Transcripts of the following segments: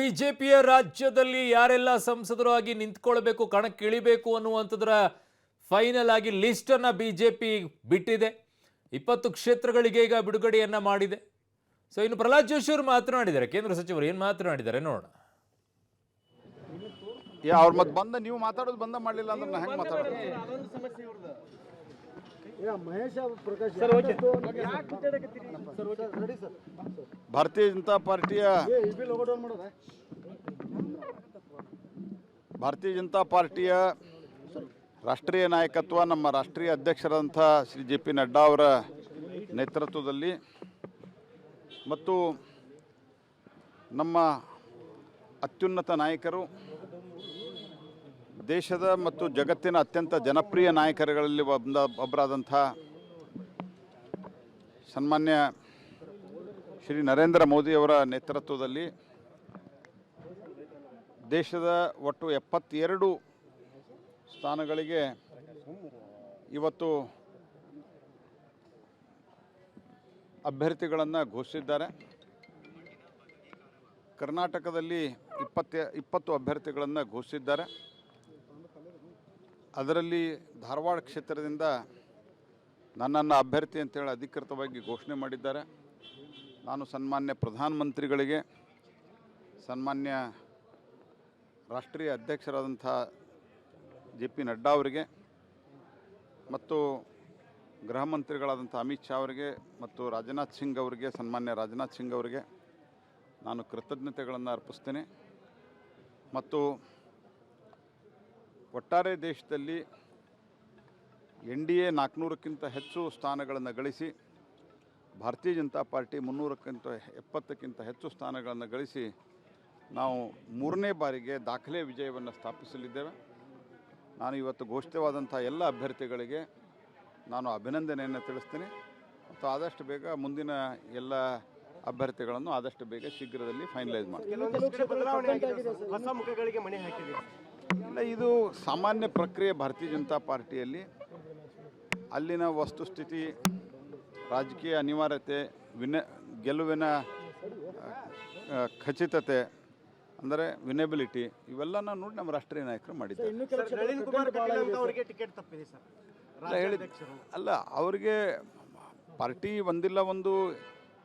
ಬಿಜೆಪಿಯ ರಾಜ್ಯದಲ್ಲಿ ಯಾರೆಲ್ಲ ಸಂಸದರು ಆಗಿ ನಿಂತ್ಕೊಳ್ಬೇಕು ಕಣಕ್ಕಿಳಿಬೇಕು ಅನ್ನುವಂಥದ್ರ ಫೈನಲ್ ಆಗಿ ಲಿಸ್ಟ್ ಅನ್ನ ಬಿಜೆಪಿ ಬಿಟ್ಟಿದೆ. 20 ಕ್ಷೇತ್ರಗಳಿಗೆ ಈಗ ಬಿಡುಗಡೆಯನ್ನ ಮಾಡಿದೆ. ಸೊ ಇನ್ನು ಪ್ರಹ್ಲಾದ್ ಜೋಶಿ ಅವರು ಮಾತನಾಡಿದ್ದಾರೆ, ಕೇಂದ್ರ ಸಚಿವರು ಏನು ಮಾತನಾಡಿದ್ದಾರೆ ನೋಡೋಣ. ಅವ್ರ ಮತ್ತೆ ಬಂದ ನೀವು ಮಾತಾಡೋದು ಬಂದ ಮಾಡಲಿಲ್ಲ ಅಂದ್ರೆ ನಾ ಹೆಂಗೆ ಮಾತಾಡೋದು? ಭಾರತೀಯ ಜನತಾ ಪಾರ್ಟಿಯ ರಾಷ್ಟ್ರೀಯ ನಾಯಕತ್ವ ನಮ್ಮ ರಾಷ್ಟ್ರೀಯ ಅಧ್ಯಕ್ಷರಾದಂಥ ಶ್ರೀ ಜೆ ಪಿ ನಡ್ಡಾ ಅವರ ನೇತೃತ್ವದಲ್ಲಿ ಮತ್ತು ನಮ್ಮ ಅತ್ಯುನ್ನತ ನಾಯಕರು, ದೇಶದ ಮತ್ತು ಜಗತ್ತಿನ ಅತ್ಯಂತ ಜನಪ್ರಿಯ ನಾಯಕರುಗಳಲ್ಲಿ ಒಬ್ಬರಾದಂಥ ಸನ್ಮಾನ್ಯ ಶ್ರೀ ನರೇಂದ್ರ ಮೋದಿಯವರ ನೇತೃತ್ವದಲ್ಲಿ ದೇಶದ ಒಟ್ಟು 72 ಸ್ಥಾನಗಳಿಗೆ ಇವತ್ತು ಅಭ್ಯರ್ಥಿಗಳನ್ನು ಘೋಷಿಸಿದ್ದಾರೆ. ಕರ್ನಾಟಕದಲ್ಲಿ 20 ಅಭ್ಯರ್ಥಿಗಳನ್ನು ಘೋಷಿಸಿದ್ದಾರೆ. ಅದರಲ್ಲಿ ಧಾರವಾಡ ಕ್ಷೇತ್ರದಿಂದ ನನ್ನನ್ನು ಅಭ್ಯರ್ಥಿ ಅಂತೇಳಿ ಅಧಿಕೃತವಾಗಿ ಘೋಷಣೆ ಮಾಡಿದ್ದಾರೆ. ನಾನು ಸನ್ಮಾನ್ಯ ಪ್ರಧಾನಮಂತ್ರಿಗಳಿಗೆ, ಸನ್ಮಾನ್ಯ ರಾಷ್ಟ್ರೀಯ ಅಧ್ಯಕ್ಷರಾದಂಥ ಜೆ ಪಿ ನಡ್ಡಾ ಅವರಿಗೆ ಮತ್ತು ಗೃಹ ಮಂತ್ರಿಗಳಾದಂಥ ಅಮಿತ್ ಶಾ ಅವರಿಗೆ ಮತ್ತು ರಾಜನಾಥ್ ಸಿಂಗ್ ಅವರಿಗೆ, ಸನ್ಮಾನ್ಯ ರಾಜನಾಥ್ ಸಿಂಗ್ ಅವರಿಗೆ ನಾನು ಕೃತಜ್ಞತೆಗಳನ್ನು ಅರ್ಪಿಸ್ತೇನೆ. ಮತ್ತು ಒಟ್ಟಾರೆ ದೇಶದಲ್ಲಿ NDA 400ಕ್ಕಿಂತ ಹೆಚ್ಚು ಸ್ಥಾನಗಳನ್ನು ಗಳಿಸಿ, ಭಾರತೀಯ ಜನತಾ ಪಾರ್ಟಿ 370ಕ್ಕಿಂತ ಹೆಚ್ಚು ಸ್ಥಾನಗಳನ್ನು ಗಳಿಸಿ ನಾವು 3ನೇ ಬಾರಿಗೆ ದಾಖಲೆ ವಿಜಯವನ್ನು ಸ್ಥಾಪಿಸಲಿದ್ದೇವೆ. ನಾನು ಇವತ್ತು ಘೋಷಿತವಾದಂಥ ಎಲ್ಲ ಅಭ್ಯರ್ಥಿಗಳಿಗೆ ನಾನು ಅಭಿನಂದನೆಯನ್ನು ತಿಳಿಸ್ತೇನೆ ಮತ್ತು ಆದಷ್ಟು ಬೇಗ ಮುಂದಿನ ಎಲ್ಲ ಅಭ್ಯರ್ಥಿಗಳನ್ನು ಆದಷ್ಟು ಬೇಗ ಶೀಘ್ರದಲ್ಲಿ ಫೈನಲೈಸ್ ಮಾಡ್ತೀನಿ. ಇಲ್ಲ, ಇದು ಸಾಮಾನ್ಯ ಪ್ರಕ್ರಿಯೆ ಭಾರತೀಯ ಜನತಾ ಪಾರ್ಟಿಯಲ್ಲಿ. ಅಲ್ಲಿನ ವಸ್ತುಸ್ಥಿತಿ, ರಾಜಕೀಯ ಅನಿವಾರ್ಯತೆ, ಗೆಲುವಿನ ಖಚಿತತೆ ಅಂದರೆ ವಿನೇಬಿಲಿಟಿ, ಇವೆಲ್ಲನ ನೋಡಿ ನಮ್ಮ ರಾಷ್ಟ್ರೀಯ ನಾಯಕರು ಮಾಡಿದ್ದಾರೆ. ಅಲ್ಲ, ಅವರಿಗೆ ಪಾರ್ಟಿ ಒಂದಿಲ್ಲ ಒಂದು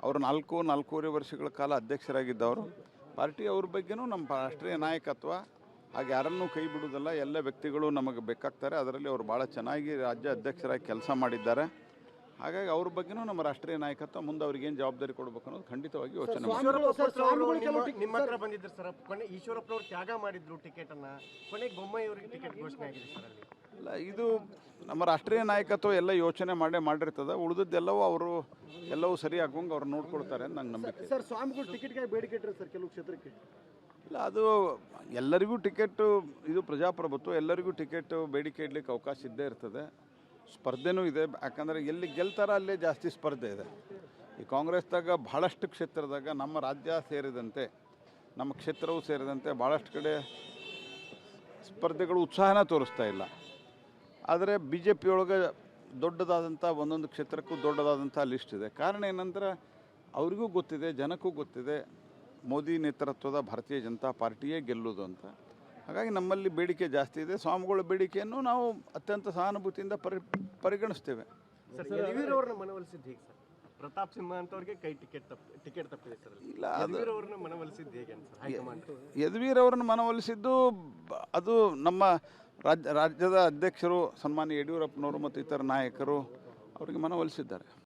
ಅವರು 4.5 ವರ್ಷಗಳ ಕಾಲ ಅಧ್ಯಕ್ಷರಾಗಿದ್ದವರು. ಪಾರ್ಟಿ ಅವ್ರ ಬಗ್ಗೆನೂ ನಮ್ಮ ರಾಷ್ಟ್ರೀಯ ನಾಯಕತ್ವ ಹಾಗೆ ಯಾರನ್ನೂ ಕೈ ಬಿಡುವುದಲ್ಲ. ಎಲ್ಲ ವ್ಯಕ್ತಿಗಳು ನಮಗೆ ಬೇಕಾಗ್ತಾರೆ. ಅದರಲ್ಲಿ ಅವರು ಭಾಳ ಚೆನ್ನಾಗಿ ರಾಜ್ಯ ಅಧ್ಯಕ್ಷರಾಗಿ ಕೆಲಸ ಮಾಡಿದ್ದಾರೆ. ಹಾಗಾಗಿ ಅವ್ರ ಬಗ್ಗೆನೂ ನಮ್ಮ ರಾಷ್ಟ್ರೀಯ ನಾಯಕತ್ವ ಮುಂದೆ ಅವ್ರಿಗೇನು ಜವಾಬ್ದಾರಿ ಕೊಡಬೇಕು ಅನ್ನೋದು ಖಂಡಿತವಾಗಿ ಯೋಚನೆ ಮಾಡಿ. ನಿಮ್ಮ ಹತ್ರ ಬಂದಿದ್ರು ಸರ್, ಕೊನೆ ಈಶ್ವರಪ್ಪನವರು ತ್ಯಾಗ ಮಾಡಿದ್ರು ಟಿಕೆಟ್ ಅನ್ನ, ಕೊನೆಗೆ ಬೊಮ್ಮಾಯಿ ಅವರಿಗೆ ಟಿಕೆಟ್ ಘೋಷಣೆ ಆಗಿದೆ ಸರ್. ಅಲ್ಲಿ ಅಲ್ಲ, ಇದು ನಮ್ಮ ರಾಷ್ಟ್ರೀಯ ನಾಯಕತ್ವ ಎಲ್ಲ ಯೋಚನೆ ಮಾಡಿರ್ತದೆ. ಉಳಿದದ್ದೆಲ್ಲವೂ ಅವರು ಎಲ್ಲವೂ ಸರಿ ಆಗುವಂಗೆ ಅವ್ರು ನೋಡ್ಕೊಳ್ತಾರೆ ಅಂತ ನಂಗೆ ನಂಬಿಕೆ. ಸರ್, ಸ್ವಾಮಿಗಳು ಟಿಕೆಟ್ಗೆ ಬೇಡಿಕೆ ಇಟ್ಟರು ಸರ್ ಕೆಲವು ಕ್ಷೇತ್ರಕ್ಕೆ. ಇಲ್ಲ, ಅದು ಎಲ್ಲರಿಗೂ ಟಿಕೆಟು, ಇದು ಪ್ರಜಾಪ್ರಭುತ್ವ, ಎಲ್ಲರಿಗೂ ಟಿಕೆಟ್ ಬೇಡಿಕೆ ಇಡಲಿಕ್ಕೆ ಅವಕಾಶ ಇದ್ದೇ ಇರ್ತದೆ. ಸ್ಪರ್ಧೆನೂ ಇದೆ. ಯಾಕಂದರೆ ಎಲ್ಲಿ ಗೆಲ್ತಾರ ಅಲ್ಲೇ ಜಾಸ್ತಿ ಸ್ಪರ್ಧೆ ಇದೆ. ಈ ಕಾಂಗ್ರೆಸ್ದಾಗ ಭಾಳಷ್ಟು ಕ್ಷೇತ್ರದಾಗ ನಮ್ಮ ರಾಜ್ಯ ಸೇರಿದಂತೆ, ನಮ್ಮ ಕ್ಷೇತ್ರವೂ ಸೇರಿದಂತೆ ಭಾಳಷ್ಟು ಕಡೆ ಸ್ಪರ್ಧೆಗಳು ಉತ್ಸಾಹನ ತೋರಿಸ್ತಾ ಇಲ್ಲ. ಆದರೆ BJP ಒಳಗೆ ದೊಡ್ಡದಾದಂಥ ಒಂದೊಂದು ಕ್ಷೇತ್ರಕ್ಕೂ ದೊಡ್ಡದಾದಂಥ ಲಿಸ್ಟ್ ಇದೆ. ಕಾರಣ ಏನಂದ್ರೆ ಅವರಿಗೂ ಗೊತ್ತಿದೆ, ಜನಕ್ಕೂ ಗೊತ್ತಿದೆ, ಮೋದಿ ನೇತೃತ್ವದ ಭಾರತೀಯ ಜನತಾ ಪಾರ್ಟಿಯೇ ಗೆಲ್ಲೋದು ಅಂತ. ಹಾಗಾಗಿ ನಮ್ಮಲ್ಲಿ ಬೇಡಿಕೆ ಜಾಸ್ತಿ ಇದೆ. ಸ್ವಾಮಿಗಳ ಬೇಡಿಕೆಯನ್ನು ನಾವು ಅತ್ಯಂತ ಸಹಾನುಭೂತಿಯಿಂದ ಪರಿಗಣಿಸ್ತೇವೆ. ಸರ್, ಯದುವೀರವ್ರನ್ನ ಮನವೊಲಿಸಿದ್ದು ಹೇಗೆ ಸರ್? ಪ್ರತಾಪ್ ಸಿಂಹ ಅಂತವ್ರಿಗೆ ಟಿಕೆಟ್ ತಪ್ಪಿದೆ ಸರ್. ಇಲ್ಲ, ಯದುವೀರವ್ರನ್ನ ಮನವೊಲಿಸಿದ್ದು ಹೇಗೆ ಸರ್ ಹೈಕಮಾಂಡ್? ಯದುವೀರವ್ರನ್ನ ಮನವೊಲಿಸಿದ್ದು ಅದು ನಮ್ಮ ರಾಜ್ಯದ ಅಧ್ಯಕ್ಷರು ಸನ್ಮಾನ್ಯ ಯಡಿಯೂರಪ್ಪನವರು ಮತ್ತು ಇತರ ನಾಯಕರು ಅವರಿಗೆ ಮನವೊಲಿಸಿದ್ದಾರೆ.